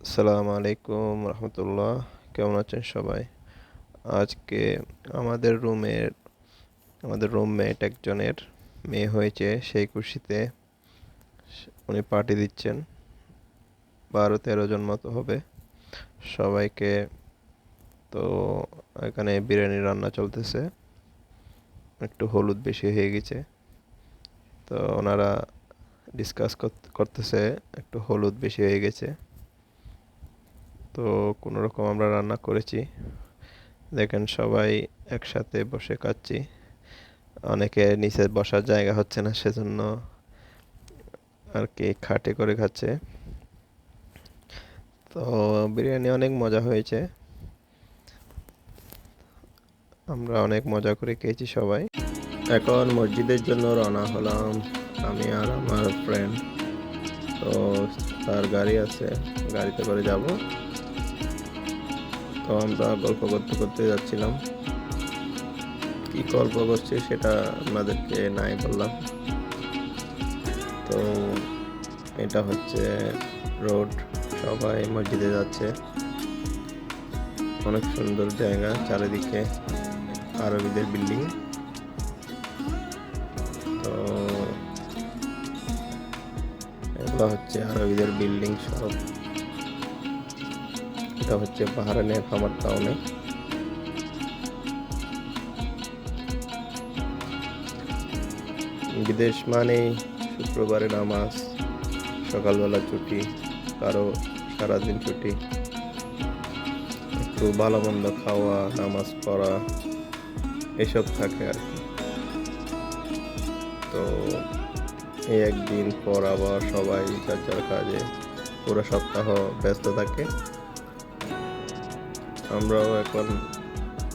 আসসালামু আলাইকুম রহমতুল্লাহ। কেমন আছেন সবাই? আজকে আমাদের রুমমেট একজনের মেয়ে হয়েছে, সেই খুশিতে উনি পার্টি দিচ্ছেন। 12-13 জন মতো হবে সবাইকে। তো এখানে বিরিয়ানি রান্না চলতেছে, একটু হলুদ বেশি হয়ে গেছে। তো ওনারা ডিসকাস করতেছে একটু হলুদ বেশি হয়ে গেছে। তো কোনো রকম আমরা রান্না করেছি, দেখেন সবাই একসাথে বসে খাচ্ছি। অনেকে নিচে বসার জায়গা হচ্ছে না, সেজন্য আর কি খাটে করে খাচ্ছে। তো বিরিয়ানি অনেক মজা হয়েছে, আমরা অনেক মজা করে খেয়েছি সবাই। এখন মসজিদের জন্য রওনা হলাম, আমি আর আমার ফ্রেন্ড। তো তার গাড়ি আছে, গাড়িতে করে যাব। তো আমরা গল্প করতে করতে যাচ্ছিলাম, কি গল্প করছি সেটা আপনাদেরকে নাই বললাম। তো এটা হচ্ছে রোড, সবাই মসজিদে যাচ্ছে। অনেক সুন্দর জায়গা, চারিদিকে আরবিদের বিল্ডিং। তো এগুলো হচ্ছে আরবিদের বিল্ডিং সব। এটা হচ্ছে বাহরাইনের হামার টাউনে। বিদেশ মানেই শুক্রবারে নামাজ, সকালবেলা ছুটি, কারো সারাদিন ছুটি, একটু ভালো মন্দ খাওয়া, নামাজ পড়া, এসব থাকে আর কি। তো এই একদিন পর আবার সবাই যার যার কাজে পুরো সপ্তাহ ব্যস্ত থাকে। আমরাও এখন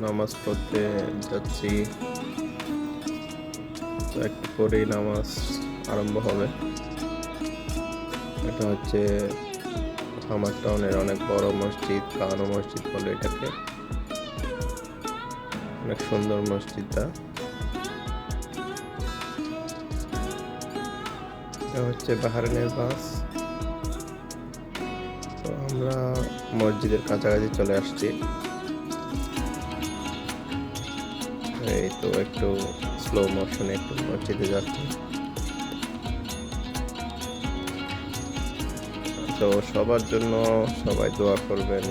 নামাজ পড়তে যাচ্ছি, তো একটু পরেই নামাজ আরম্ভ হবে। এটা হচ্ছে আমার টাউনের অনেক বড় মসজিদ, কানো মসজিদ বলে এটাকে। অনেক সুন্দর মসজিদটা। এটা হচ্ছে বাহরাইনের বাস। তো আমরা মসজিদের কাছাকাছি চলে আসছি। এই তো একটু স্লো মোশনে একটু মসজিদে যাচ্ছি। তো সবার জন্য সবাই দোয়া করবেন,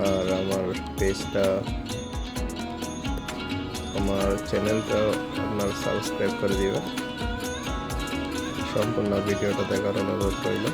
আর আমার পেজটা, আমার চ্যানেলটা আপনার সাবস্ক্রাইব করে দিবেন। সম্পূর্ণ ভিডিওটা দেখার অনুরোধ রইল।